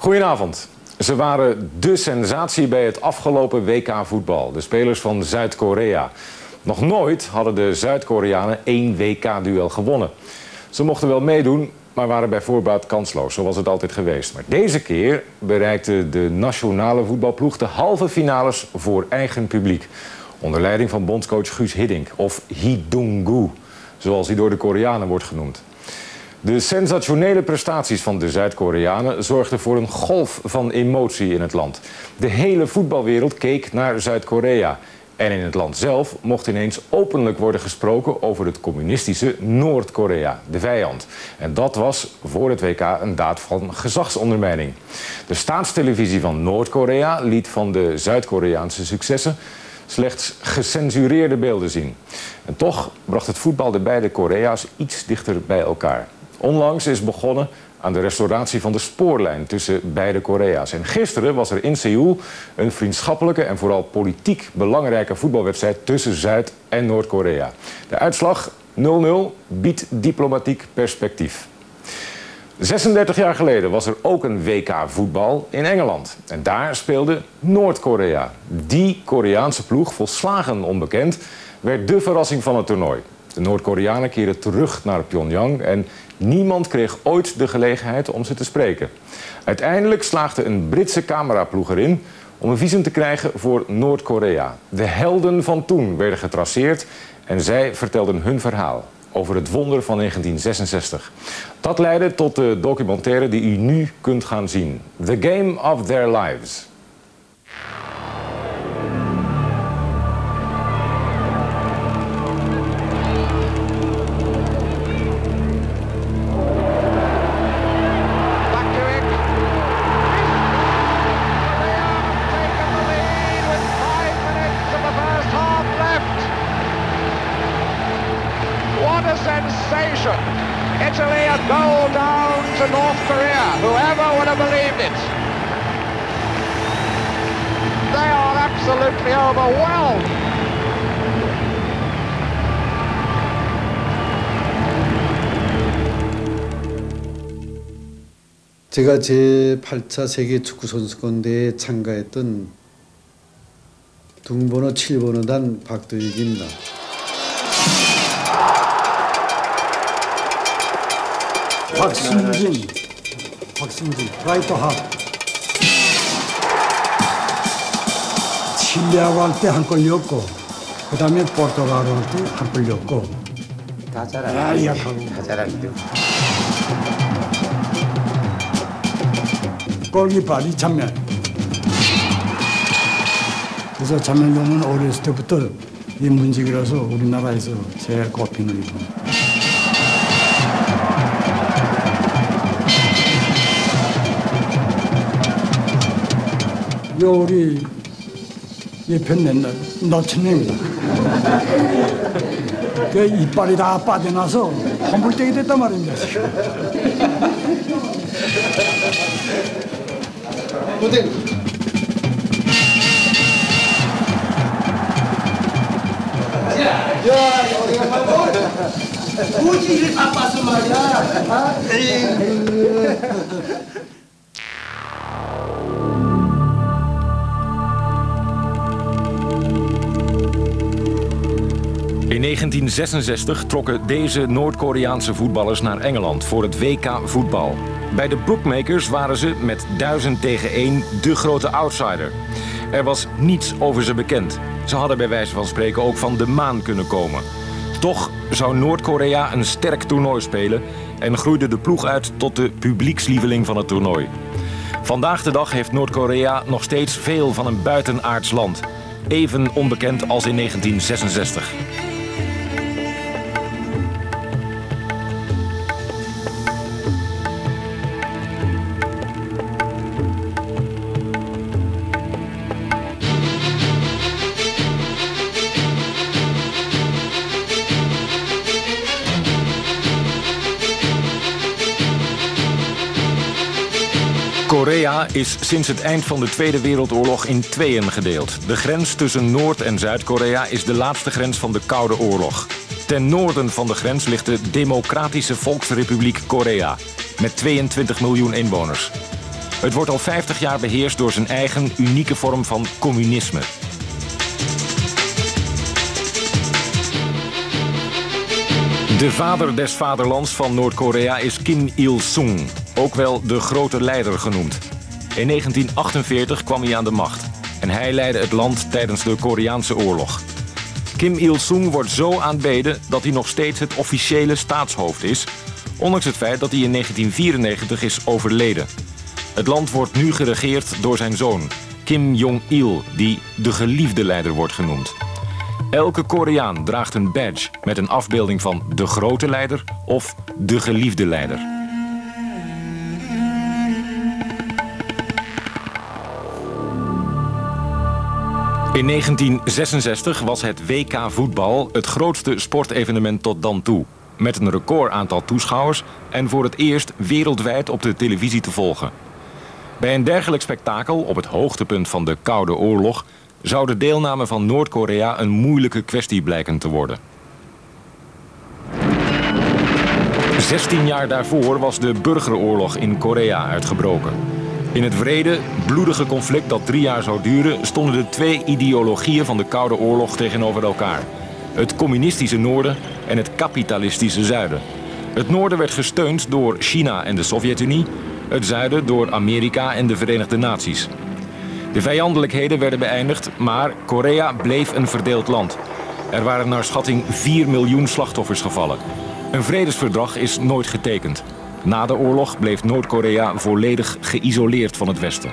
Goedenavond. Ze waren de sensatie bij het afgelopen WK voetbal. De spelers van Zuid-Korea. Nog nooit hadden de Zuid-Koreanen één WK-duel gewonnen. Ze mochten wel meedoen, maar waren bij voorbaat kansloos. Zo was het altijd geweest. Maar deze keer bereikte de nationale voetbalploeg de halve finales voor eigen publiek. Onder leiding van bondscoach Guus Hiddink, of Hee-Dong-gu, zoals hij door de Koreanen wordt genoemd. De sensationele prestaties van de Zuid-Koreanen zorgden voor een golf van emotie in het land. De hele voetbalwereld keek naar Zuid-Korea. En in het land zelf mocht ineens openlijk worden gesproken over het communistische Noord-Korea, de vijand. En dat was voor het WK een daad van gezagsondermijning. De staatstelevisie van Noord-Korea liet van de Zuid-Koreaanse successen slechts gecensureerde beelden zien. En toch bracht het voetbal de beide Korea's iets dichter bij elkaar. Onlangs is begonnen aan de restauratie van de spoorlijn tussen beide Korea's. En gisteren was er in Seoul een vriendschappelijke en vooral politiek belangrijke voetbalwedstrijd tussen Zuid- en Noord-Korea. De uitslag 0-0 biedt diplomatiek perspectief. 36 jaar geleden was er ook een WK voetbal in Engeland. En daar speelde Noord-Korea. Die Koreaanse ploeg, volslagen onbekend, werd de verrassing van het toernooi. De Noord-Koreanen keerden terug naar Pyongyang en niemand kreeg ooit de gelegenheid om ze te spreken. Uiteindelijk slaagde een Britse cameraploeg erin om een visum te krijgen voor Noord-Korea. De helden van toen werden getraceerd en zij vertelden hun verhaal over het wonder van 1966. Dat leidde tot de documentaire die u nu kunt gaan zien. The Game of Their Lives. Sensation. Italy a goal down to North Korea. Whoever would have believed it? They are absolutely overwhelmed. 제가 제8차 세계 축구 선수권대회에 참가했던 등번호 7번호 단 박도익입니다. 박승진, 라이트 하. 칠레하고 할 때 한 골이었고, 그 다음에 포르투갈하고 할 때 한 골이었고. 다 잘하는데. 다 잘하는데. 골키퍼 이창면. 그래서 장면동은 어렸을 때부터 이 문직이라서 우리나라에서 제일 꼽히는 이분. 요 우리 예편 낸다 너천입니다. 그 이빨이 다 빠져나서 허물떼기 됐단 말입니다. 무대. 야, 우리가 말고 고지를 바빠서 말이야. In 1966 trokken deze Noord-Koreaanse voetballers naar Engeland voor het WK voetbal. Bij de bookmakers waren ze met 1000 tegen 1 de grote outsider. Er was niets over ze bekend. Ze hadden bij wijze van spreken ook van de maan kunnen komen. Toch zou Noord-Korea een sterk toernooi spelen en groeide de ploeg uit tot de publiekslieveling van het toernooi. Vandaag de dag heeft Noord-Korea nog steeds veel van een buitenaards land. Even onbekend als in 1966. Korea is sinds het eind van de Tweede Wereldoorlog in tweeën gedeeld. De grens tussen Noord- en Zuid-Korea is de laatste grens van de Koude Oorlog. Ten noorden van de grens ligt de Democratische Volksrepubliek Korea, met 22 miljoen inwoners. Het wordt al 50 jaar beheerst door zijn eigen unieke vorm van communisme. De vader des vaderlands van Noord-Korea is Kim Il-sung, ook wel de grote leider genoemd. In 1948 kwam hij aan de macht en hij leidde het land tijdens de Koreaanse oorlog. Kim Il-sung wordt zo aanbeden dat hij nog steeds het officiële staatshoofd is, ondanks het feit dat hij in 1994 is overleden. Het land wordt nu geregeerd door zijn zoon, Kim Jong-il, die de geliefde leider wordt genoemd. Elke Koreaan draagt een badge met een afbeelding van de grote leider of de geliefde leider. In 1966 was het WK voetbal het grootste sportevenement tot dan toe. Met een record aantal toeschouwers en voor het eerst wereldwijd op de televisie te volgen. Bij een dergelijk spektakel, op het hoogtepunt van de Koude Oorlog, zou de deelname van Noord-Korea een moeilijke kwestie blijken te worden. 16 jaar daarvoor was de burgeroorlog in Korea uitgebroken. In het wrede, bloedige conflict dat 3 jaar zou duren, stonden de twee ideologieën van de Koude Oorlog tegenover elkaar. Het communistische noorden en het kapitalistische zuiden. Het noorden werd gesteund door China en de Sovjet-Unie, het zuiden door Amerika en de Verenigde Naties. De vijandelijkheden werden beëindigd, maar Korea bleef een verdeeld land. Er waren naar schatting 4 miljoen slachtoffers gevallen. Een vredesverdrag is nooit getekend. Na de oorlog bleef Noord-Korea volledig geïsoleerd van het Westen.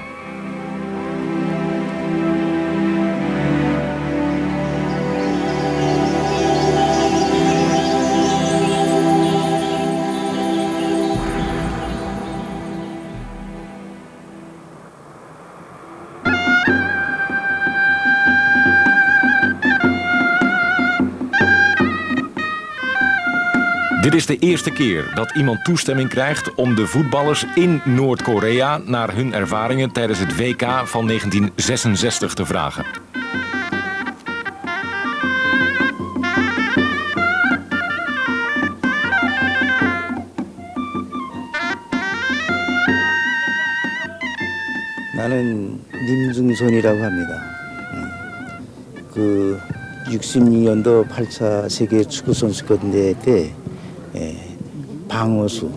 Dit is de eerste keer dat iemand toestemming krijgt om de voetballers in Noord-Korea naar hun ervaringen tijdens het WK van 1966 te vragen. 나는 님중손이라고 합니다. 66년도 8차 세계 축구 선수권 대회 때 방어수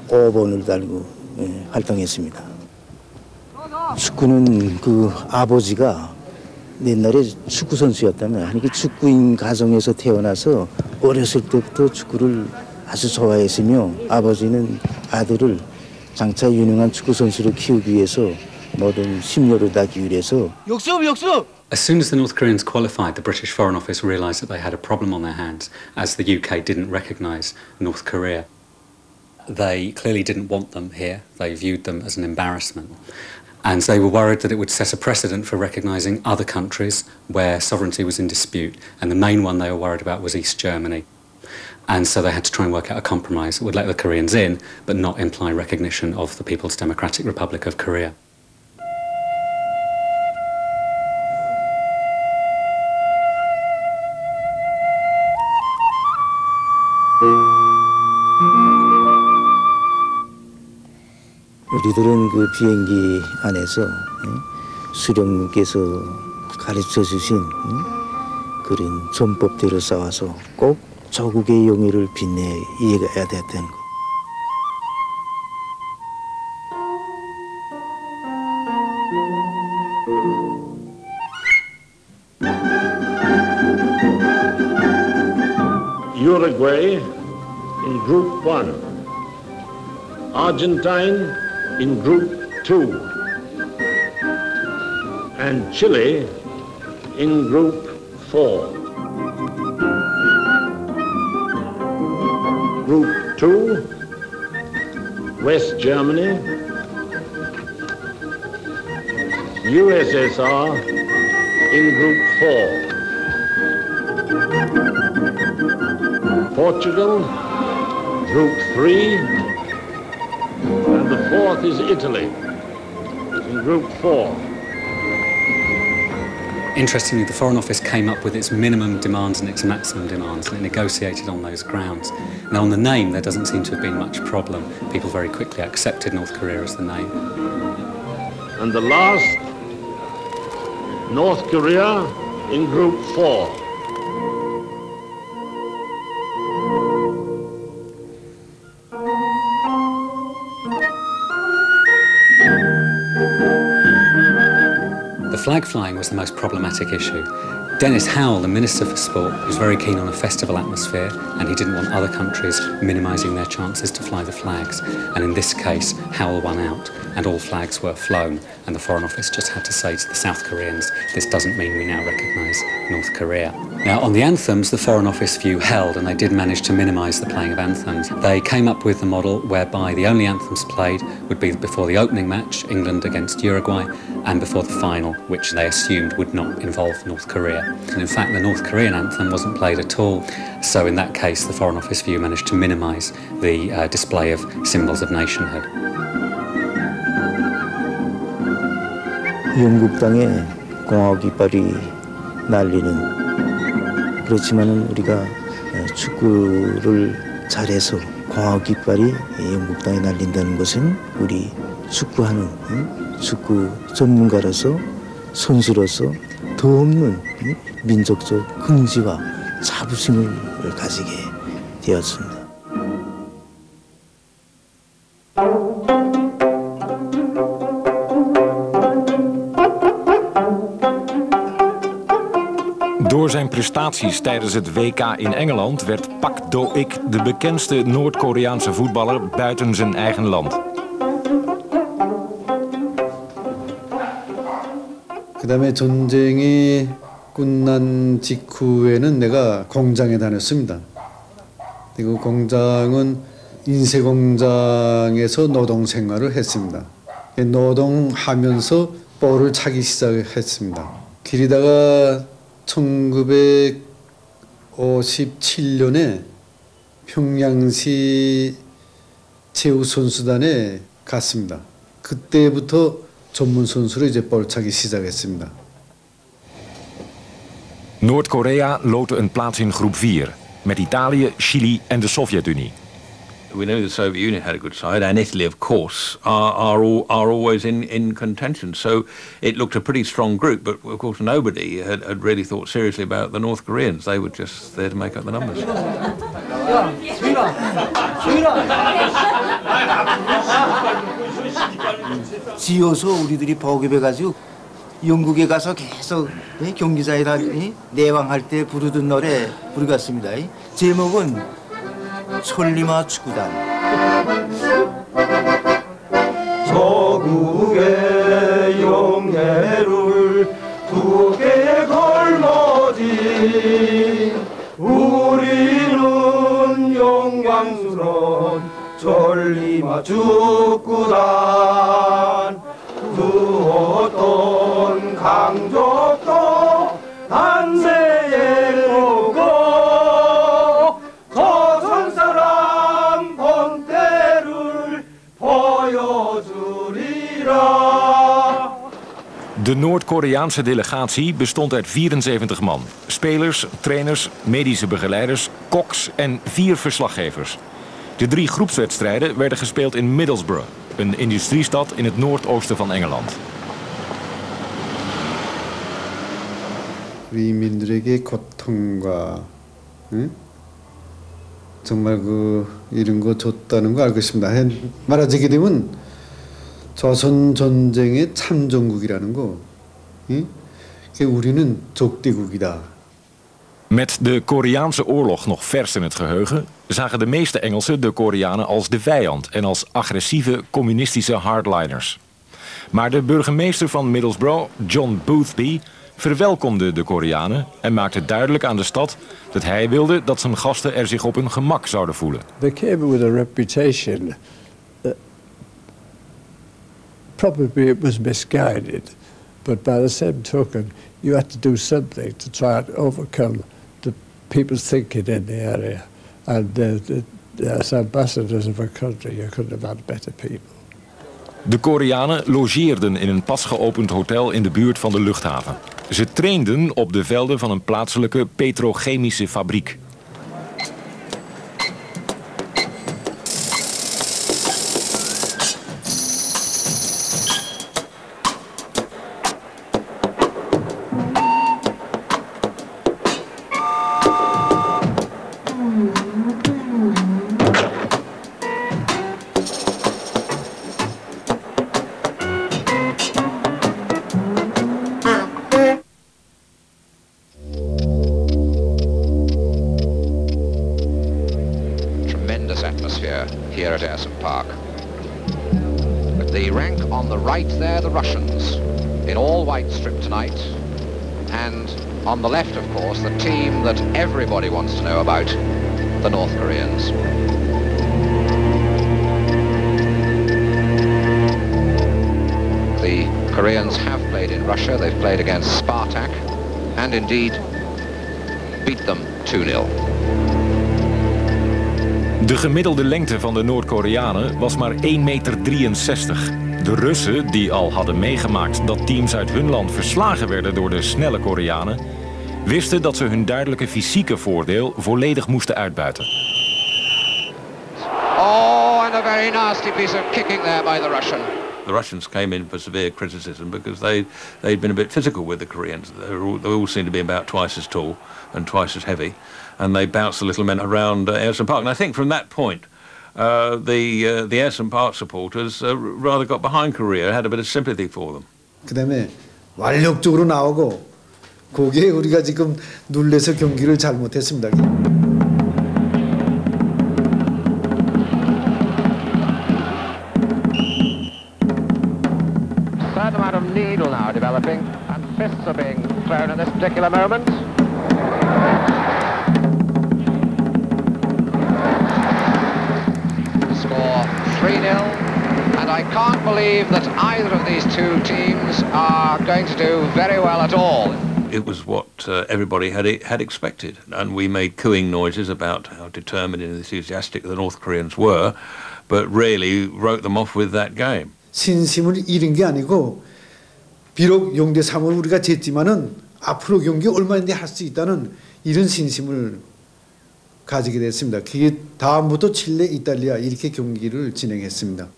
5번을 달고 활동했습니다. 축구는 그 아버지가 옛날에 축구 선수였다면 아니 그 축구인 가정에서 태어나서 어렸을 때부터 축구를 아주 좋아했으며 아버지는 아들을 장차 유능한 축구 선수를 키우기 위해서 모든 심려를 다 기울여서 역습! As soon as the North Koreans qualified, the British Foreign Office realised that they had a problem on their hands, as the UK didn't recognise North Korea. They clearly didn't want them here. They viewed them as an embarrassment. And they were worried that it would set a precedent for recognising other countries where sovereignty was in dispute. And the main one they were worried about was East Germany. And so they had to try and work out a compromise that would let the Koreans in, but not imply recognition of the People's Democratic Republic of Korea. 우리들은 그 비행기 안에서 수령님께서 가르쳐 주신 그런 전법대로 싸워서 꼭 조국의 영예를 빛내야 됐다는 거. Uruguay in Group 1, Argentine in Group 2, and Chile in Group 4. Group 2, West Germany, USSR in Group 4. Portugal, Group 3, and the fourth is Italy, in Group 4. Interestingly, the Foreign Office came up with its minimum demands and its maximum demands, and it negotiated on those grounds. Now, on the name, there doesn't seem to have been much problem. People very quickly accepted North Korea as the name. And the last, North Korea in Group 4. The flag flying was the most problematic issue. Dennis Howell, the Minister for Sport, was very keen on a festival atmosphere, and he didn't want other countries minimising their chances to fly the flags. And in this case, Howell won out, and all flags were flown, and the Foreign Office just had to say to the South Koreans, this doesn't mean we now recognise North Korea. Now, on the anthems, the Foreign Office view held, and they did manage to minimise the playing of anthems. They came up with the model whereby the only anthems played would be before the opening match, England against Uruguay, and before the final, which they assumed would not involve North Korea. And in fact, the North Korean anthem wasn't played at all, so in that case, the Foreign Office view managed to minimise the display of symbols of nationhood. 영국 땅에 공화국 깃발이 날리는 그렇지만은 우리가 축구를 잘해서 공화국 깃발이 영국 땅에 날린다는 것은 우리 축구하는 축구 전문가로서 선수로서 더 없는 민족적 긍지와 자부심을 가지게 되었습니다. Door zijn prestaties tijdens het WK in Engeland werd Pak Do-ik de bekendste Noord-Koreaanse voetballer buiten zijn eigen land. 그다음에 전쟁이 끝난 직후에는 내가 공장에 다녔습니다. 그리고 공장은 인쇄공장에서 노동 생활을 했습니다. 노동하면서 볼을 차기 시작했습니다. 길이다가 1957년에 평양시 체육선수단에 갔습니다. 그때부터 전문 선수로 이제 볼 차기 시작했습니다. Noord-Korea loodde een plaats in groep 4 met Italië, Chili en de Sovjet-Unie. We know the Soviet Union had a good side, and Italy, of course, are always in contention. So it looked a pretty strong group, but of course nobody had really thought seriously about the North Koreans. They were just there to make up the numbers. 지어서 우리들이 보급해가지고 영국에 가서 계속 경기장에다 내왕할 때 부르던 노래 부르겠습니다. 제목은 천리마 축구단. 서국의 영예를 두게 걸머지 우리는 영광스러운 천리마 축구단 그 어떤 강적도 한세에 오고 조선 사람 본때를 보여주리라. De Noord-Koreaanse delegatie bestond uit 74 man. Spelers, trainers, medische begeleiders, koks en 4 verslaggevers. De 3 groepswedstrijden werden gespeeld in Middlesbrough, een industriestad in het noordoosten van Engeland. 우리 민들에게 고통과 정말 이런 거 줬다는 거 알고 있습니다. 말하자게 되면 조선 전쟁의 참전국이라는 거, 우리는 적대국이다. Met de Koreaanse oorlog nog vers in het geheugen zagen de meeste Engelsen de Koreanen als de vijand en als agressieve communistische hardliners. Maar de burgemeester van Middlesbrough, John Boothby, verwelkomde de Koreanen en maakte duidelijk aan de stad dat hij wilde dat zijn gasten er zich op hun gemak zouden voelen. They came with a reputation. Probably it was misguided, but by the same token, you had to do something to try and overcome the people's thinking in the area. And as ambassadors of a country, you couldn't have had better people. De Koreanen logeerden in een pas geopend hotel in de buurt van de luchthaven. Ze trainden op de velden van een plaatselijke petrochemische fabriek. The rank on the right there, the Russians, in all white strip tonight. And on the left, of course, the team that everybody wants to know about, the North Koreans. The Koreans have played in Russia. They've played against Spartak and indeed beat them 2-0. De gemiddelde lengte van de Noord-Koreanen was maar 1,63 meter. De Russen, die al hadden meegemaakt dat teams uit hun land verslagen werden door de snelle Koreanen, wisten dat ze hun duidelijke fysieke voordeel volledig moesten uitbuiten. Oh, and a very nasty piece of kicking there by the Russian. The Russians came in for severe criticism because they'd been a bit physical with the Koreans. They all seemed to be about twice as tall and twice as heavy, and they bounced the little men around Ayerson Park. And I think from that point, the Ayerson Park supporters rather got behind Korea, had a bit of sympathy for them. 그다음에 완력적으로 나오고 거기에 우리가 지금 눌려서 경기를 잘못했습니다. Certain amount of needle now developing, and fists are being thrown at this particular moment. Score 3-0, and I can't believe that either of these two teams are going to do very well at all. It was what everybody had expected, and we made cooing noises about how determined and enthusiastic the North Koreans were, but really wrote them off with that game. 신심을 잃은 게 아니고 비록 용대 3을 우리가 졌지만은 앞으로 경기 얼마인데 할 수 있다는 이런 신심을 가지게 됐습니다. 그게 다음부터 칠레, 이탈리아 이렇게 경기를 진행했습니다.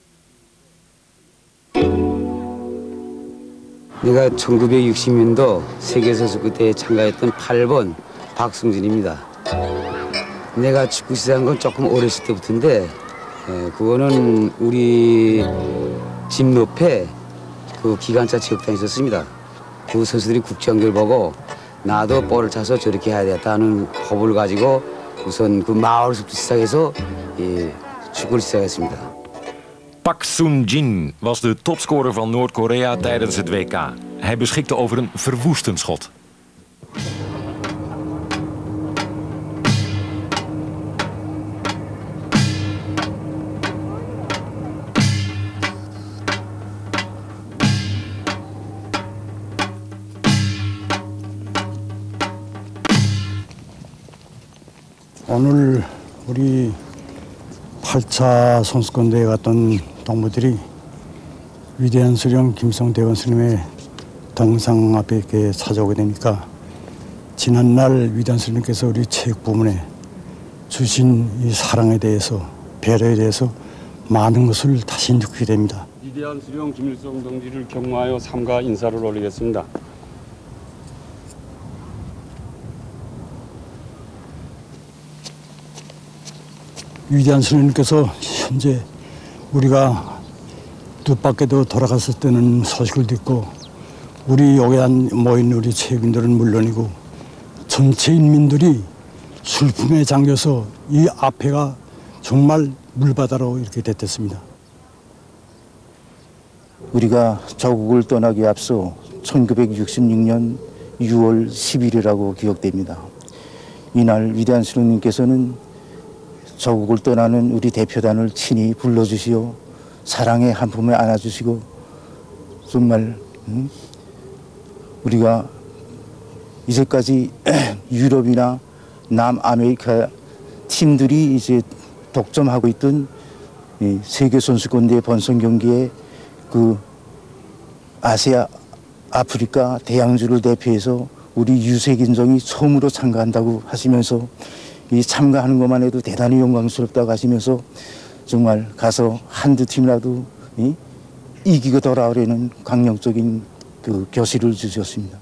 내가 1960년도 세계선수권대회에 참가했던 8번 박승준입니다. 내가 축구 시작한 건 조금 어렸을 때부터인데 그거는 우리 집 옆에 그 기관차 체육관이 있었습니다. 그 선수들이 국제연결 보고 나도 볼을 차서 저렇게 해야 되겠다는 호흡을 가지고 우선 그 마을부터 시작해서 축구를 시작했습니다. Park Sun-jin was de topscorer van Noord-Korea tijdens het WK. Hij beschikte over een verwoestend schot. 오늘 우리 8차 선수권대회 갔던 동무들이 위대한 수령 김성대원 스님의 동상 앞에 이렇게 찾아오게 되니까 지난날 위대한 스님께서 우리 체육부문에 주신 이 사랑에 대해서 배려에 대해서 많은 것을 다시 느끼게 됩니다. 위대한 수령 김일성 동지를 경마하여 삼가 인사를 올리겠습니다. 위대한 스님께서 현재 우리가 뜻밖에도 돌아갔을 때는 소식을 듣고 우리 여기에 모인 우리 체육인들은 물론이고 전체 인민들이 슬픔에 잠겨서 이 앞에가 정말 물바다로 이렇게 됐습니다. 우리가 자국을 떠나기 앞서 1966년 6월 10일이라고 기억됩니다. 이날 위대한 스님께서는 자국을 떠나는 우리 대표단을 친히 불러주시어 사랑의 한 품에 안아주시고 정말 우리가 이제까지 유럽이나 남아메리카 팀들이 이제 독점하고 있던 세계 선수권대회 본선 경기에 그 아시아, 아프리카 대양주를 대표해서 우리 유색인종이 처음으로 참가한다고 하시면서 이 참가하는 것만 해도 대단히 영광스럽다고 하시면서 정말 가서 한두 팀이라도 이기고 돌아오려는 강력적인 그 교시를 주셨습니다.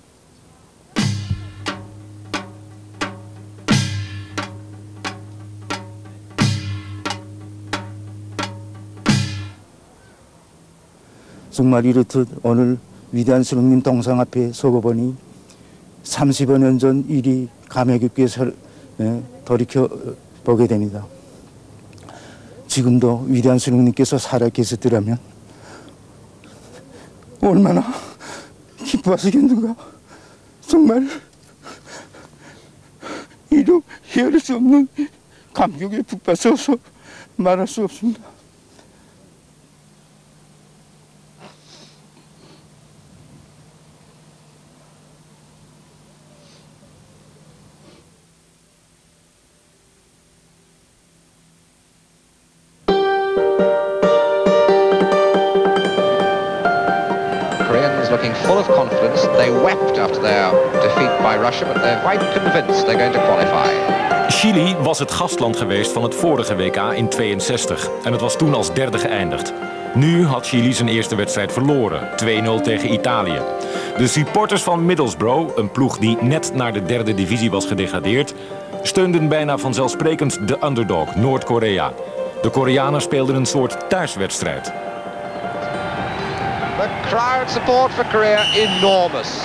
정말 이렇듯 오늘 위대한 스님님 동상 앞에 서고 보니 30여 년 전 일이 감회 깊게 돌이켜 보게 됩니다. 지금도 위대한 스님님께서 살아 계셨더라면 얼마나 기뻐하시겠는가. 정말 이루 헤아릴 수 없는 감격에 북받쳐서 말할 수 없습니다. Looking full of confidence. They wept after their defeat by Russia, but they're quite convinced they're going to qualify. Chili was het gastland geweest van het vorige WK in 62 en het was toen als derde geëindigd. Nu had Chili zijn eerste wedstrijd verloren, 2-0 tegen Italië. De supporters van Middlesbrough, een ploeg die net naar de derde divisie was gedegradeerd, steunden bijna vanzelfsprekend de underdog, Noord-Korea. De Koreanen speelden een soort thuiswedstrijd. The crowd support for Korea enormous.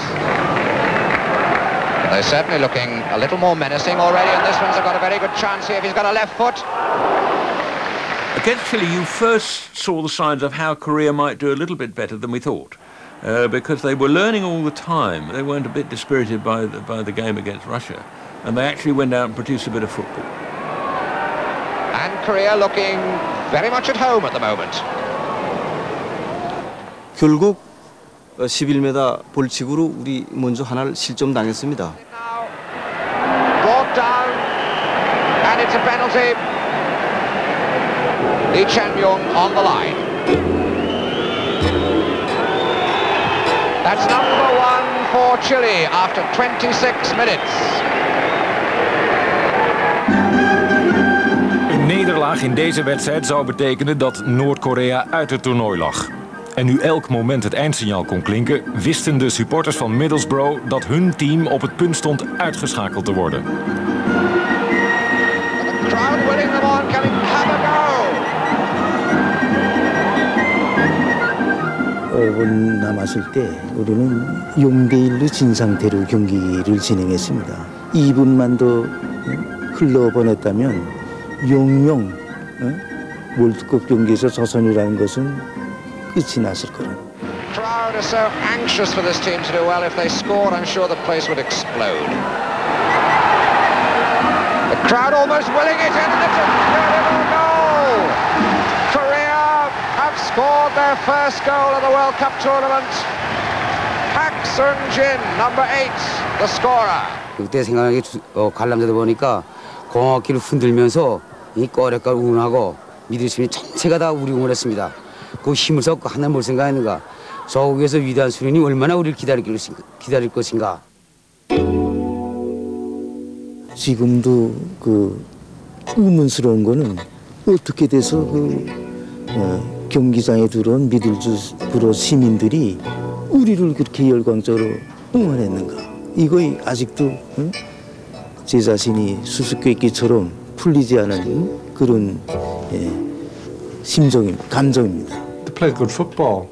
They're certainly looking a little more menacing already, and this one's got a very good chance here if he's got a left foot. Against Chile, you first saw the signs of how Korea might do a little bit better than we thought, because they were learning all the time. They weren't a bit dispirited by the game against Russia, and they actually went out and produced a bit of football. And Korea looking very much at home at the moment. 결국 11m 벌칙으로 우리 먼저 하나를 실점당했습니다. Brought down, and it's a penalty. Lee Chan-myung on the line. That's number 1 for Chile after 26 minutes. Een nederlaag in deze wedstrijd zou betekenen dat Noord-Korea uit het toernooi lag. En nu elk moment het eindsignaal kon klinken, wisten de supporters van Middlesbrough dat hun team op het punt stond uitgeschakeld te worden. The crowd willing them on, can have a go. 5분 남았을 때 우리는 0대1로 진 상태로 경기를 진행했습니다. 2분만 더 흘러보냈다면 0-0 월드컵 경기에서 저선이라는 것은 끝이 났을 거라는. The crowd are so anxious for this team to do well. If they scored, I'm sure the place would explode. The crowd almost willing it in, and it's a beautiful goal. Korea have scored their first goal of the World Cup tournament. Park Seung-jin, number 8, the scorer. 그때 생각나게 관람자들 보니까 공학기를 흔들면서 이 꺼레꺼 응원하고 미드심이 전체가 다 우리 응원했습니다. 그 힘을 섞고 하나 뭘 생각했는가. 저국에서 위대한 수련이 얼마나 우리를 기다릴 것인가. 지금도 그 의문스러운 거는 어떻게 돼서 경기장에 들어온 미들즈브로 시민들이 우리를 그렇게 열광적으로 응원했는가. 이거 아직도 제 자신이 수수께끼처럼 풀리지 않은 그런 감정입니다. They played good football.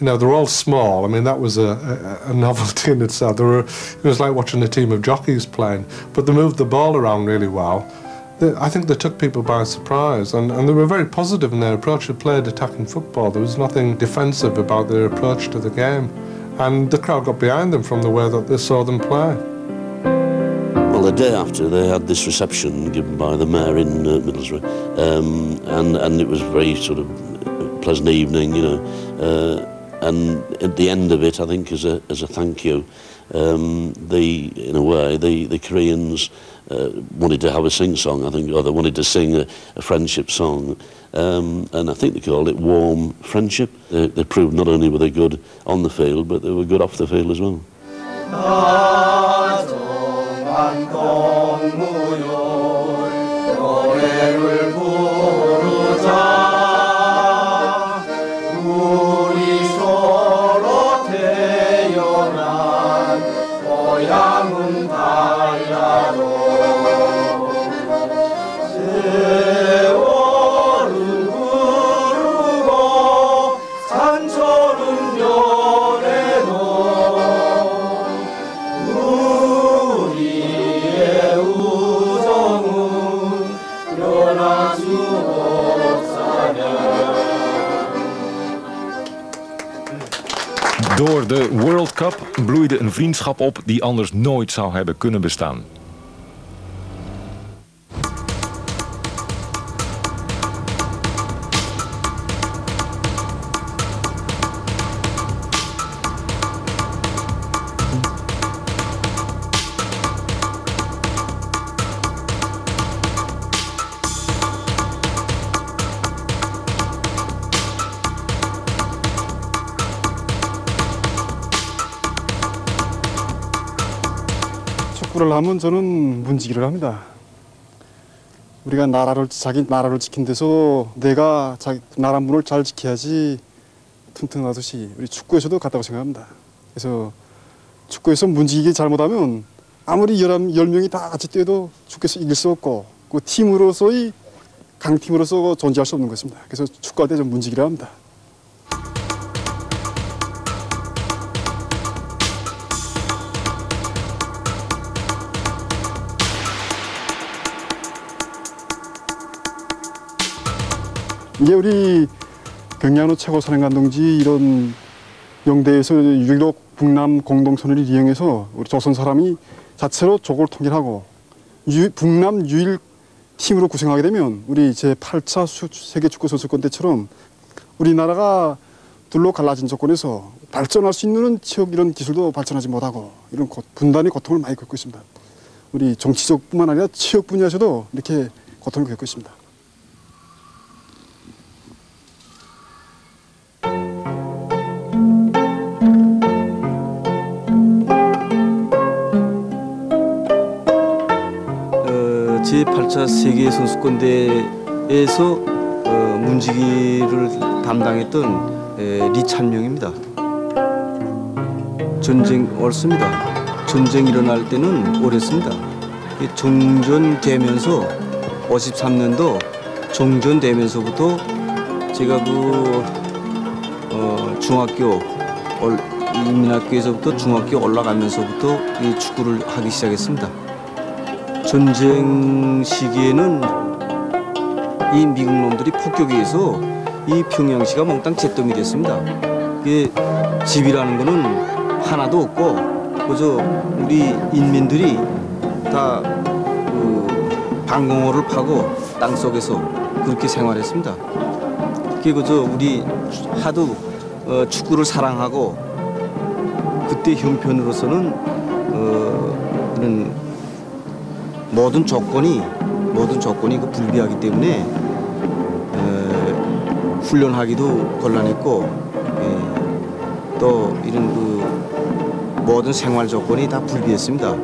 You know, they're all small. I mean, that was a novelty in itself. It was like watching a team of jockeys playing, but they moved the ball around really well. I think they took people by surprise, and they were very positive in their approach. They played attacking football. There was nothing defensive about their approach to the game, and the crowd got behind them from the way that they saw them play. Well, the day after, they had this reception given by the mayor in Middlesbrough, and it was a very sort of pleasant evening, you know. And at the end of it, I think, as a thank you, in a way, the Koreans wanted to have a sing-song, I think, or they wanted to sing a friendship song, and I think they called it Warm Friendship. They proved not only were they good on the field, but they were good off the field as well. 변할 수 없사 Door de World Cup bloeide een vriendschap op die anders nooit zou hebben kunnen bestaan. 축구를 하면 저는 문지기를 합니다. 우리가 자기 나라를 지킨 데서 내가 자기 나라 문을 잘 지켜야지 튼튼하듯이 우리 축구에서도 같다고 생각합니다. 그래서 축구에서 문지기기 잘못하면 아무리 10명이 다 같이 뛰어도 축구에서 이길 수 없고 그 팀으로서의 강팀으로서 존재할 수 없는 것입니다. 그래서 축구할 때 좀 문지기를 합니다. 이게 우리 경량로 최고 사령관 동지 이런 영대에서 유일록 북남 공동선언을 이용해서 우리 조선 사람이 자체로 조국을 통일하고 북남 유일 팀으로 구성하게 되면 우리 제8차 세계 축구 선수권 때처럼 우리나라가 둘로 갈라진 조건에서 발전할 수 있는 체육 이런 기술도 발전하지 못하고 이런 분단의 고통을 많이 겪고 있습니다. 우리 정치적뿐만 아니라 체육 분야에서도 이렇게 고통을 겪고 있습니다. 제8차 세계 선수권대회에서 문지기를 담당했던 리찬명입니다. 전쟁 옳습니다. 전쟁 일어날 때는 오랬습니다. 정전되면서 53년도 정전되면서부터 제가 중학교 인민학교에서부터 중학교 올라가면서부터 이 축구를 하기 시작했습니다. 전쟁 시기에는 이 미국 놈들이 폭격에 의해서 이 평양시가 몽땅 잿더미 됐습니다. 이게 집이라는 거는 하나도 없고 그저 우리 인민들이 다 방공호를 파고 땅속에서 그렇게 생활했습니다. 그게 그저 우리 하도 축구를 사랑하고 그때 형편으로서는 이런 모든 조건이 그 불비하기 때문에 훈련하기도 곤란했고 또 이런 그 모든 생활 조건이 다 불비했습니다.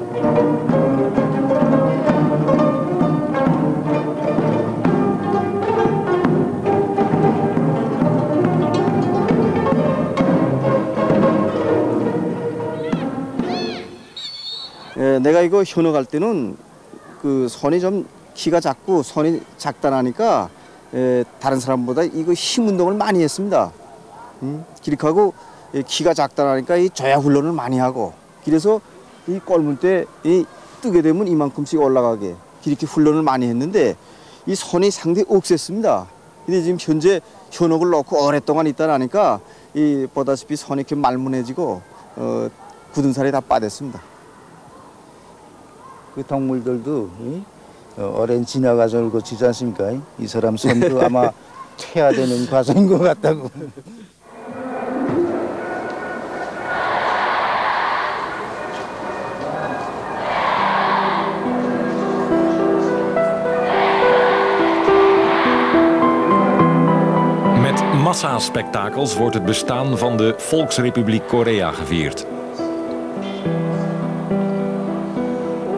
내가 이거 현역할 때는 그 손이 좀 키가 작고 손이 작다라니까 다른 사람보다 이거 힘 운동을 많이 했습니다. 기릭하고 키가 작다라니까 이 조야 훈련을 많이 하고 그래서 이 꼴문 때 이 뜨게 되면 이만큼씩 올라가게 이렇게 훈련을 많이 했는데 이 손이 상당히 억셌습니다. 근데 지금 현재 현역을 놓고 오랫동안 있다라니까 이 보다시피 손이 이렇게 말문해지고 굳은 살이 다 빠졌습니다. 그 동물들도 오랜 진화 과정을 거치지 않습니까? 이 사람 손도 아마 퇴화되는 과정인 것 같다고. Met massaspektakels wordt het bestaan van de Volksrepubliek Korea gevierd.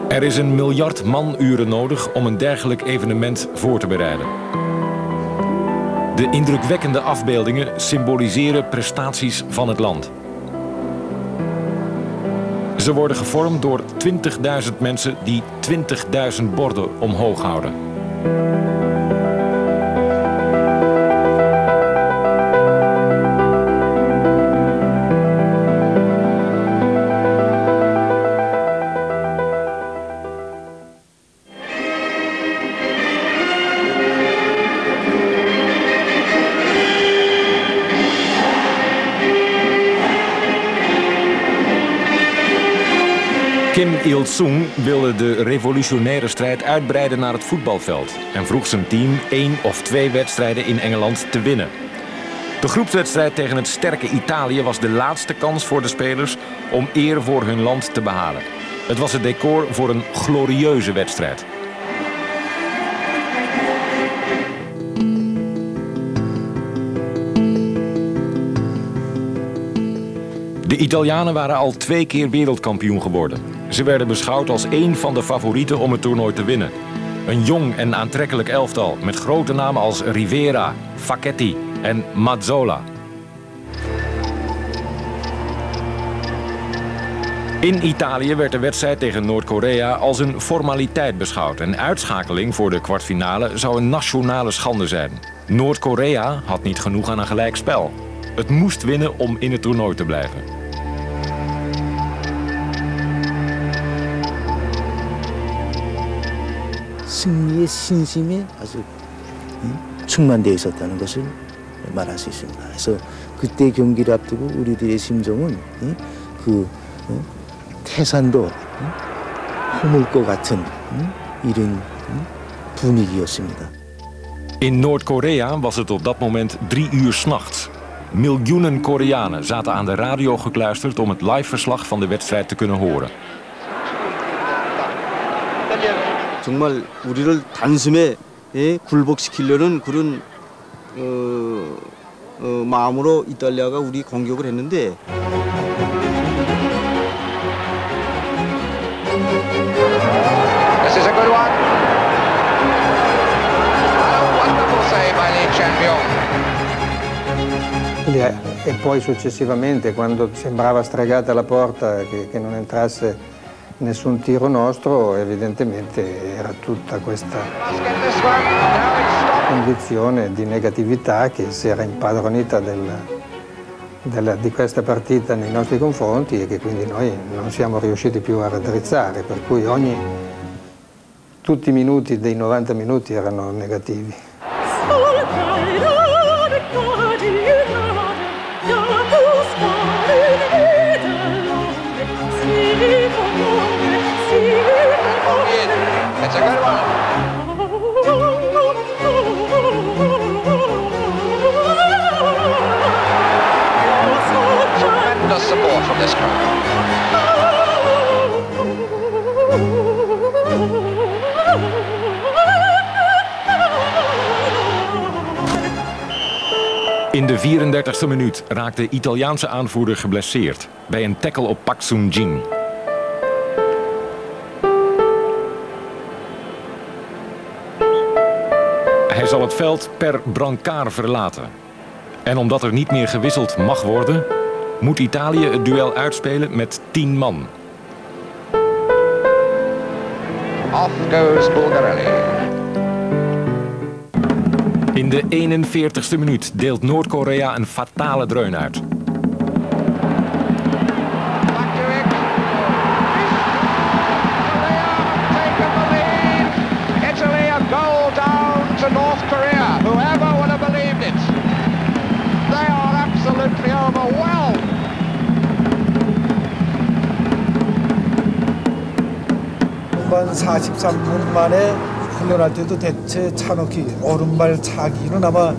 Er is 1 miljard manuren nodig om een dergelijk evenement voor te bereiden. De indrukwekkende afbeeldingen symboliseren prestaties van het land. Ze worden gevormd door 20.000 mensen die 20.000 borden omhoog houden. Kim Il-sung wilde de revolutionaire strijd uitbreiden naar het voetbalveld en vroeg zijn team 1 of 2 wedstrijden in Engeland te winnen. De groepswedstrijd tegen het sterke Italië was de laatste kans voor de spelers om eer voor hun land te behalen. Het was het decor voor een glorieuze wedstrijd. De Italianen waren al 2 keer wereldkampioen geworden. Ze werden beschouwd als één van de favorieten om het toernooi te winnen. Een jong en aantrekkelijk elftal met grote namen als Rivera, Facchetti en Mazzola. In Italië werd de wedstrijd tegen Noord-Korea als een formaliteit beschouwd. Een uitschakeling voor de kwartfinale zou een nationale schande zijn. Noord-Korea had niet genoeg aan een gelijkspel. Het moest winnen om in het toernooi te blijven. 승리의 신심에 아주 충만되어 있었다는 것을 말할 수 있습니다. 그래서 그때 경기를 앞두고 우리들의 심정은 태산도 허물 것 같은 이런 분위기였습니다. In Noord-Korea was het op dat moment 3 uur 's nachts. Miljoenen Koreanen zaten aan de radio gekluisterd om het liveverslag van de wedstrijd te kunnen horen. 정말 우리를 단숨에 굴복시키려는 그런 마음으로 이탈리아가 우리 공격을 했는데 This is a good one. A wonderful save by League champion. E poi successivamente, quando sembrava stregata la porta che non entrasse nessun tiro nostro, evidentemente era tutta questa condizione di negatività che si era impadronita di questa partita nei nostri confronti e che quindi noi non siamo riusciti più a raddrizzare, per cui tutti i minuti dei 90 minuti erano negativi. It's a good one. Tremendous support from this crowd. In de 34e minuut raakte de Italiaanse aanvoerder geblesseerd bij een tackle op Park Sung-jin. Hij zal het veld per brancard verlaten. En omdat er niet meer gewisseld mag worden, moet Italië het duel uitspelen met 10 man. Off goes Bulgarelli. In de 41e minuut deelt Noord-Korea een fatale dreun uit. Italy a goal down to North Korea. Whoever would have believed it? They are absolutely overwhelmed. 후반 43분 만에 훈련할 때도 대체 차놓기 오른발 차기는 아마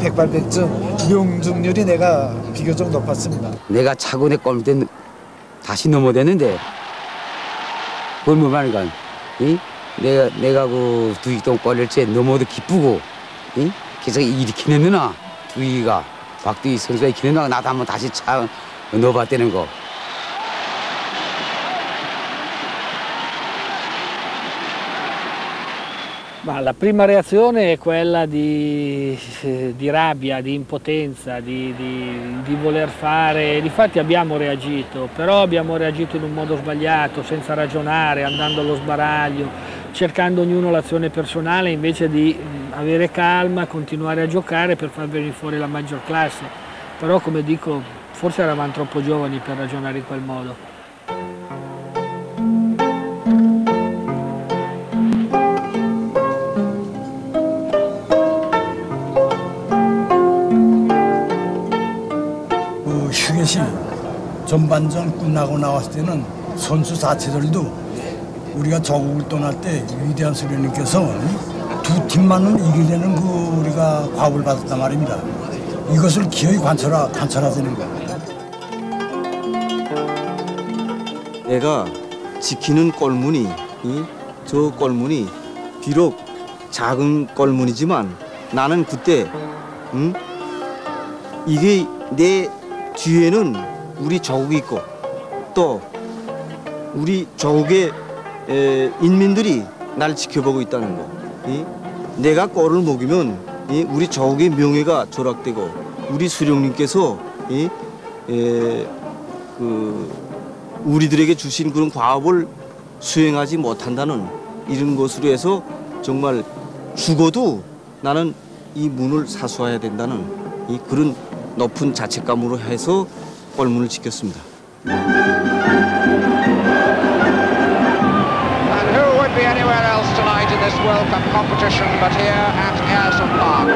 백발백중 명중률이 내가 비교적 높았습니다. 내가 차고 내 골 때 다시 넘어댔는데 그걸 뭐 말이니까 내가 그 두기동 골을 때 넘어도 기쁘고 계속 일으키는 누나 두기가 박두기 선수가 일으키는 누나가 나도 한번 다시 차 넣어봤다는 거. Ma la prima reazione è quella di rabbia, di impotenza, di voler fare. Difatti abbiamo reagito, però abbiamo reagito in un modo sbagliato, senza ragionare, andando allo sbaraglio, cercando ognuno l'azione personale invece di avere calma, continuare a giocare per far venire fuori la maggior classe. Però come dico, forse eravamo troppo giovani per ragionare in quel modo. 휴게실 전반전 끝나고 나왔을 때는 선수 자체들도 우리가 저국을 떠날 때 위대한 수련님께서 두 팀만은 이기려는 그 우리가 과업을 받았단 말입니다. 이것을 기어이 관찰하시는 겁니다. 내가 지키는 골문이 저 골문이 비록 작은 골문이지만 나는 그때 이게 내 뒤에는 우리 조국이 있고 또 우리 조국의 인민들이 날 지켜보고 있다는 거. 내가 골을 먹이면 우리 조국의 명예가 조락되고 우리 수령님께서 우리들에게 주신 그런 과업을 수행하지 못한다는 이런 것으로 해서 정말 죽어도 나는 이 문을 사수해야 된다는 그런 높은 자책감으로 해서 골문을 지켰습니다. Be anywhere else tonight in this World Cup competition but here at Ayresome Park.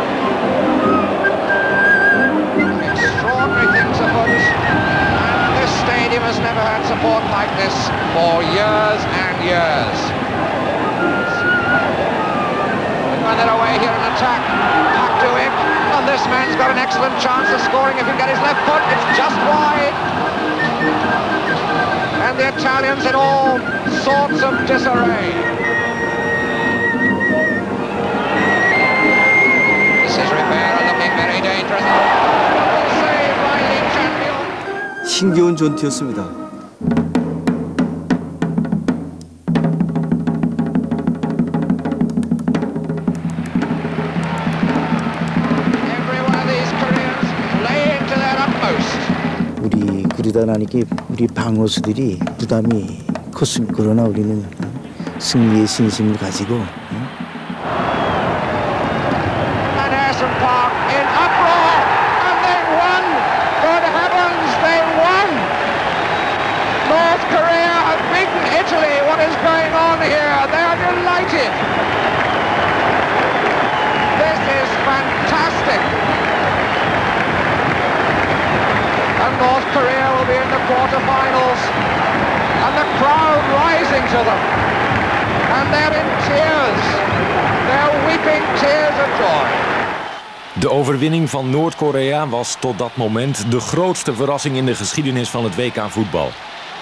Extraordinary things afoot, and this stadium has never had support like this for years and years. When they're away here in attack, back to him, and this man's got an excellent chance of scoring if he can get his left foot. It's just wide. And the Italians in all sorts of disarray. This is Rivera looking very dangerous. Save by the champion. 힘겨운 전투였습니다. Every one of these Koreans playing to their utmost. 우리 그러다 나니까 우리 방어수들이 부담이 컸습니다. 그러나 우리는 승리의 신심을 가지고 And Ayresome Park in uproar, and they won. Good heavens, they won. North Korea have beaten Italy. What is going on here? They are delighted. This is fantastic. And North Korea will be in the quarterfinals, and the crowd rising to them, and they're in tears. They're weeping tears of joy. De overwinning van Noord-Korea was tot dat moment de grootste verrassing in de geschiedenis van het WK voetbal.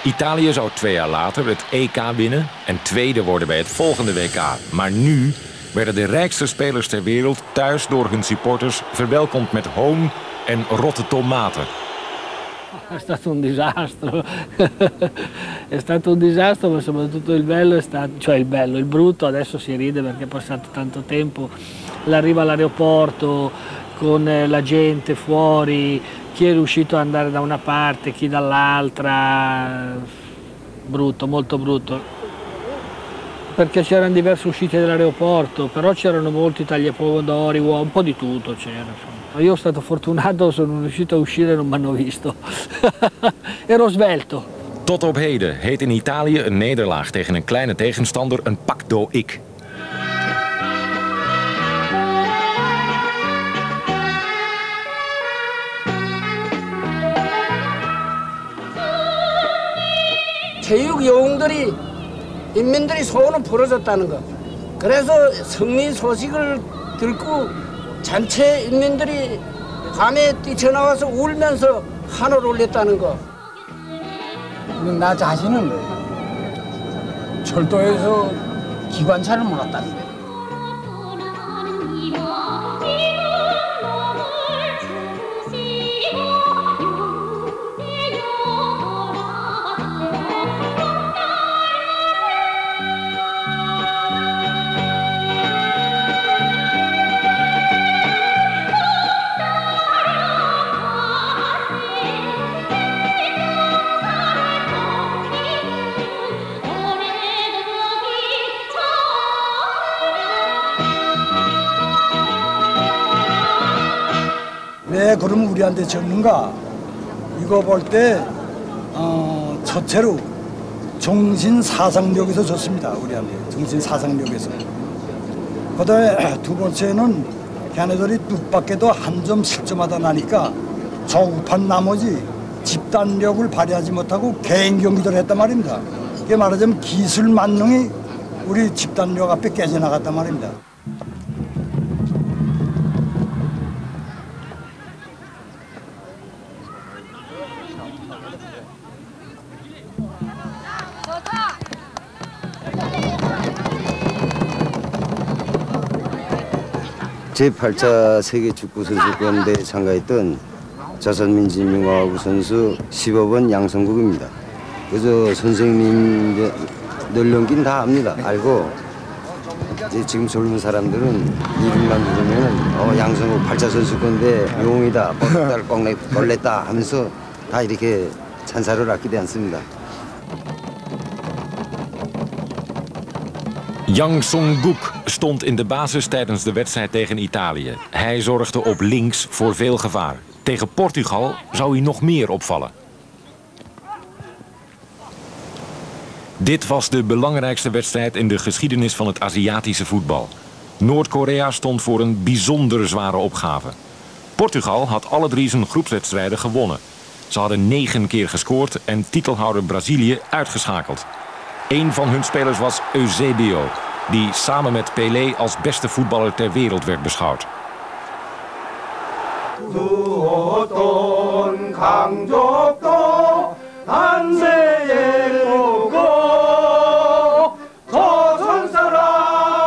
Italië zou 2 jaar later het EK winnen en tweede worden bij het volgende WK. Maar nu werden de rijkste spelers ter wereld thuis door hun supporters verwelkomd met hoon en rotte tomaten. È stato un disastro, è stato un disastro, ma soprattutto il bello è stato, cioè il bello, il brutto adesso si ride perché è passato tanto tempo, l'arrivo all'aeroporto con la gente fuori, chi è riuscito ad andare da una parte, chi dall'altra, brutto, molto brutto, perché c'erano diverse uscite dall'aeroporto, però c'erano molti tagliapomodori, un po' di tutto c'era. Io sono stato fortunato, sono riuscito a uscire e non mi hanno visto. Ero svelto. Tot op heden heet in Italië een nederlaag tegen een kleine tegenstander een pacto ik. 체육 영웅들이 인민들이 소원은 풀어졌다는 거. 그래서 승리 소식을 듣고 전체 인민들이 밤에 뛰쳐나와서 울면서 한을 올렸다는 거. 나 자신은 철도에서 기관차를 몰았다는 거예요. 왜 그럼 우리한테 졌는가? 이거 볼 때 첫째로 정신사상력에서 졌습니다. 우리한테 정신사상력에서. 그다음에 두 번째는 걔네들이 뜻밖에도 한 점 실점하다 나니까 조급한 나머지 집단력을 발휘하지 못하고 개인 경기를 했단 말입니다. 이게 말하자면 기술 만능이 우리 집단력 앞에 깨져나갔단 말입니다. 제8차 세계축구선수권대회에 참가했던 조선민주주의공화국 선수 15번 양성국입니다. 그저 선생님 연령기는 다 압니다. 알고 지금 젊은 사람들은 이름만 부르면 양성국 8차 선수권대 용이다, 뻗었다, 꼴냈다 하면서 다 이렇게 찬사를 아끼지 않습니다. Yang Song-guk stond in de basis tijdens de wedstrijd tegen Italië. Hij zorgde op links voor veel gevaar. Tegen Portugal zou hij nog meer opvallen. Dit was de belangrijkste wedstrijd in de geschiedenis van het Aziatische voetbal. Noord-Korea stond voor een bijzonder zware opgave. Portugal had alle 3 zijn groepswedstrijden gewonnen. Ze hadden 9 keer gescoord en titelhouder Brazilië uitgeschakeld. Een van hun spelers was Eusebio, die samen met Pelé als beste voetballer ter wereld werd beschouwd.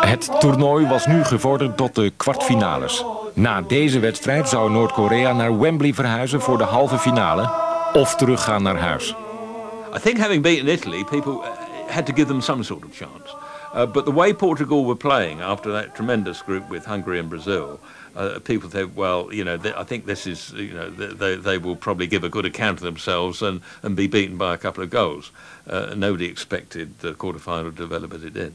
Het toernooi was nu gevorderd tot de kwartfinales. Na deze wedstrijd zou Noord-Korea naar Wembley verhuizen voor de halve finale of teruggaan naar huis. I think having beaten Italy, people had to give them some sort of chance. But the way Portugal were playing after that tremendous group with Hungary and Brazil, people said, well, you know, I think this is, you know, they will probably give a good account of themselves and be beaten by a couple of goals. Nobody expected the quarter-final to develop as it did.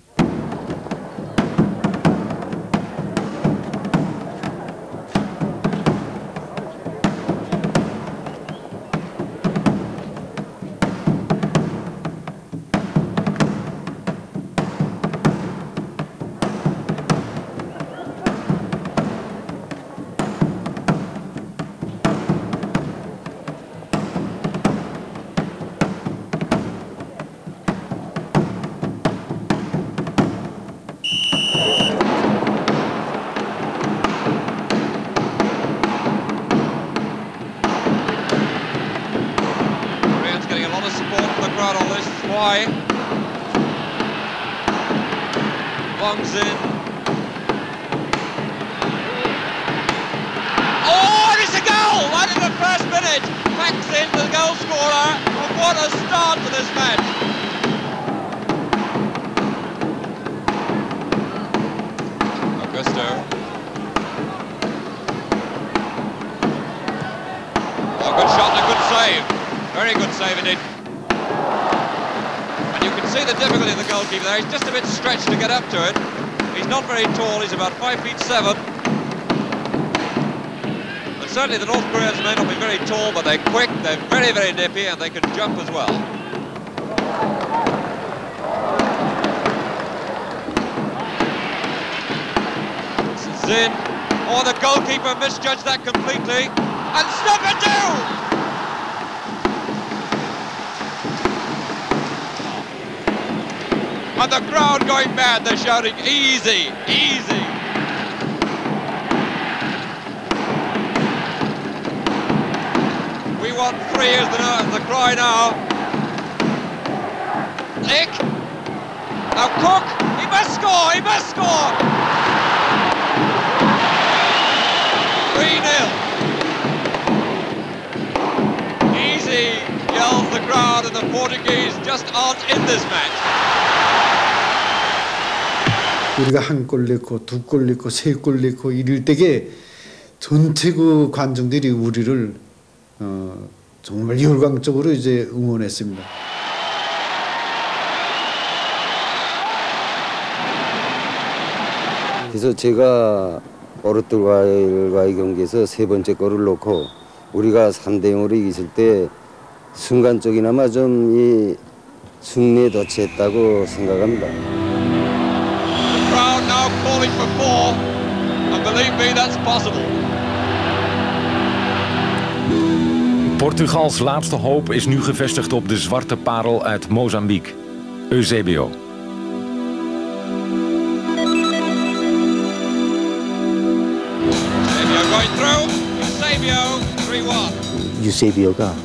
Longs in. Oh, it's a goal! Right in the first minute. Backs in the goal scorer. And what a start to this match. Augusto. Oh, good shot and a good save. Very good save indeed. See the difficulty of the goalkeeper there. He's just a bit stretched to get up to it. He's not very tall. He's about 5'7". But certainly the North Koreans may not be very tall, but they're quick, they're very, very nippy, and they can jump as well. This is in. Oh, the goalkeeper misjudged that completely. And Snuggerdo! And the crowd going mad, they're shouting, easy, easy. We want 3 is the cry now. Nick. Now Cook, he must score, he must score. 3-0. Easy, yells the crowd, and the Portuguese just aren't in this match. 우리가 1골 넣고 2골 넣고 3골 넣고 이럴 때에 전체 그 관중들이 우리를 정말 열광적으로 이제 응원했습니다. 그래서 제가 어르뚜갈과의 경기에서 3번째 골을 넣고 우리가 3대0으로 이겼을 때 순간적이나마 좀 이 승리에 도취했다고 생각합니다. Crowd now calling for 4, and believe me, that's possible. Portugals laatste hoop is nu gevestigd op de zwarte parel uit Mozambique, Eusebio. 유세비오가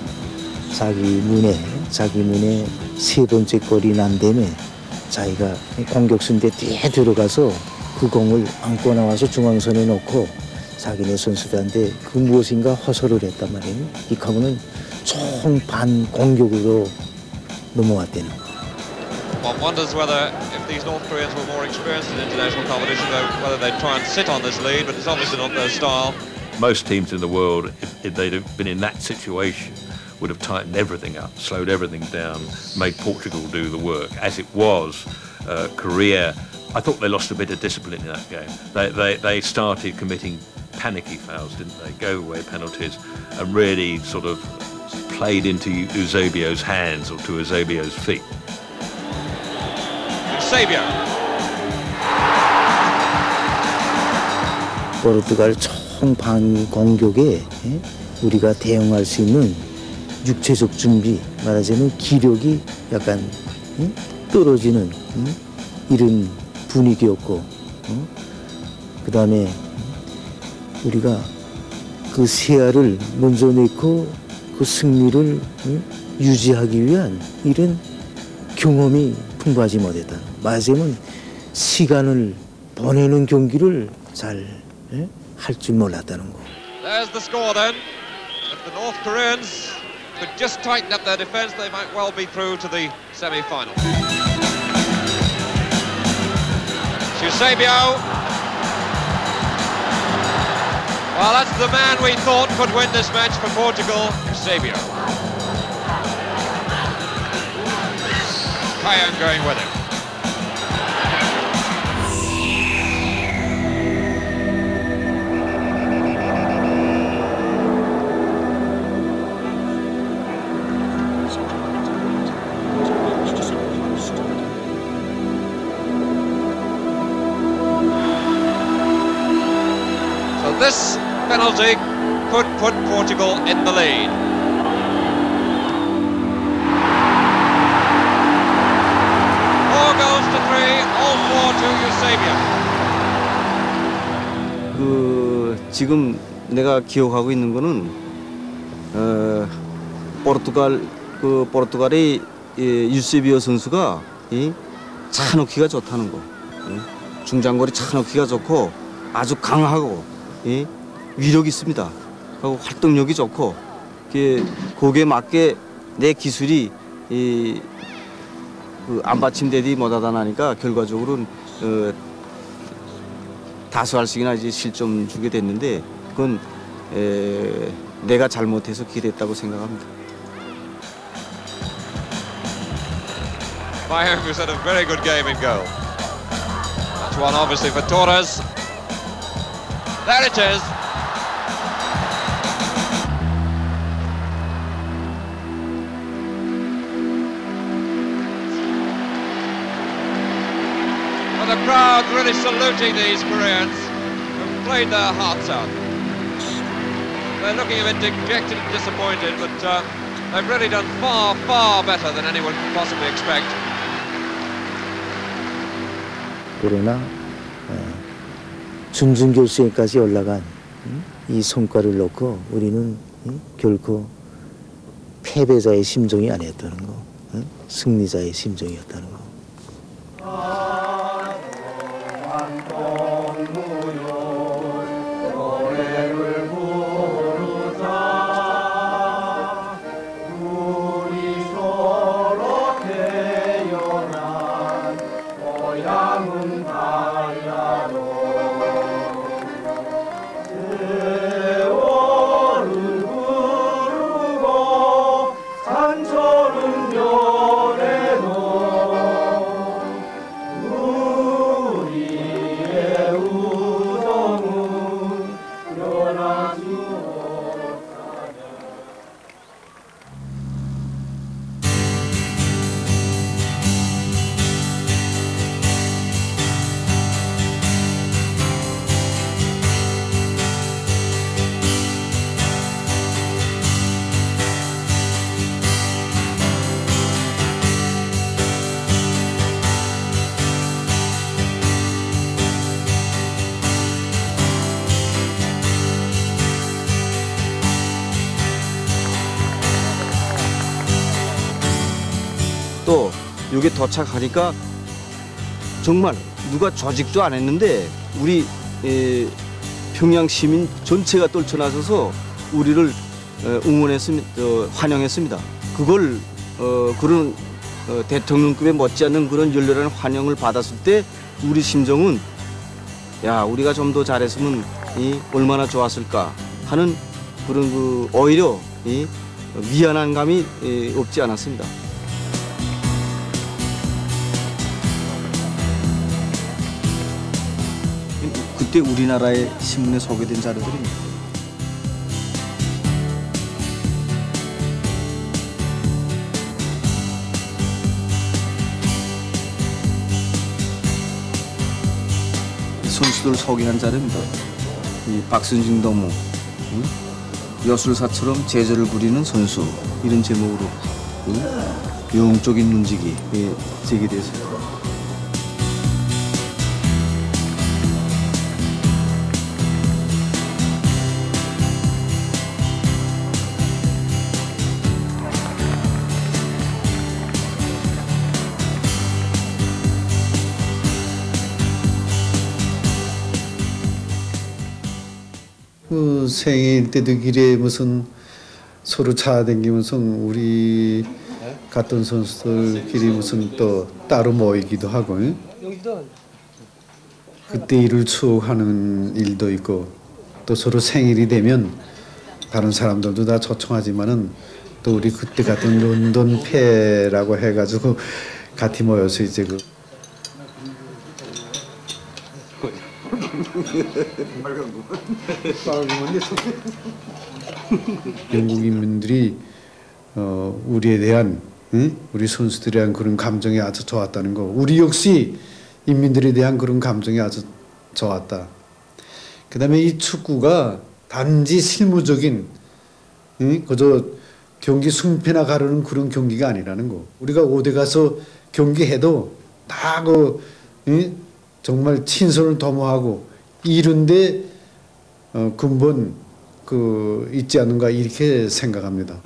자기 문에 세 번째 골이 난 다음에 자기가 공격수인데 뒤에 들어가서 그 공을 안고 나와서 중앙선에 놓고 자기네 선수들한테 그 무엇인가 호소를 했단 말이에요. 이 가면은 총 반공격으로 넘어왔다는 거. One wonders whether if these North Koreans were more experienced in international competition, whether they'd try and sit on this lead, but it's obviously not their style. Most teams in the world, if they'd have been in that situation, would have tightened everything up, slowed everything down, made Portugal do the work. As it was, Korea, I thought they lost a bit of discipline in that game. They started committing panicky fouls, didn't they? Go-away penalties, and really sort of played into Eusebio's hands or to Eusebio's feet. Eusebio. 포르투갈 총 반공격에 우리가 대응할 수 있는 육체적 준비, 말하자면 기력이 약간 떨어지는 이런 분위기였고, 그 다음에 우리가 그 세알을 먼저 내고 그 승리를 유지하기 위한 이런 경험이 풍부하지 못했다. 말하자면 시간을 보내는 경기를 잘 할 줄 몰랐다는 거. There's the score then. If the North Koreans could just tighten up their defence, they might well be through to the semi-final. Eusebio. Well, that's the man we thought could win this match for Portugal, Eusebio. Kayan going with him. This penalty could put Portugal in the lead. Four goals to three, all four to Eusebio. 그 지금 내가 기억하고 있는 거는 포르투갈의 유세비오 선수가 차놓기가 좋다는 거. 중장거리 차놓기가 좋고 아주 강하고. 위력이 있습니다. 그리고 활동력이 좋고 거기에 맞게 내 기술이 안 받침되지 못하다 나니까 결과적으로는 다수할씩이나 이제 실점 주게 됐는데 그건 내가 잘못해서 그렇게 됐다고 생각합니다. Bayern has had a very good game in goal. That's one obviously for Torres. There it is. And the crowd really saluting these Koreans who've played their hearts out. They're looking a bit dejected and disappointed, but they've really done far, far better than anyone could possibly expect. 그러나 준결승까지 올라간 이 성과를 놓고 우리는 결코 패배자의 심정이 아니었다는 거, 승리자의 심정이었다는 거. 산처럼 연애도 또 여기 도착하니까 정말 누가 조직도 안 했는데 우리 평양 시민 전체가 떨쳐나서서 우리를 응원했습니다. 환영했습니다. 그걸 그런 대통령급에 못지않는 그런 열렬한 환영을 받았을 때 우리 심정은 야 우리가 좀 더 잘했으면 얼마나 좋았을까 하는 그런 오히려 미안한 감이 없지 않았습니다. 그때 우리나라의 신문에 소개된 자료들입니다. 선수들 소개한 자료입니다. 이 박순진 동무, 여술사처럼 제자를 부리는 선수 이런 제목으로 영적인 문직이 제기됐습니다. 그 생일 때도 길에 무슨 서로 찾아다니면서 우리 갔던 선수들끼리 무슨 또 따로 모이기도 하고 그때 일을 추억하는 일도 있고 또 서로 생일이 되면 다른 사람들도 다 초청하지만은 또 우리 그때 갔던 런던 페라고 해가지고 같이 모여서 이제 그 영국 인민들이 우리에 대한 우리 선수들에 대한 그런 감정이 아주 좋았다는 거, 우리 역시 인민들에 대한 그런 감정이 아주 좋았다. 그다음에 이 축구가 단지 실무적인 그저 경기 승패나 가르는 그런 경기가 아니라는 거. 우리가 어디 가서 경기해도 다 정말 친선을 도모하고 이런데 근본 있지 않은가 이렇게 생각합니다.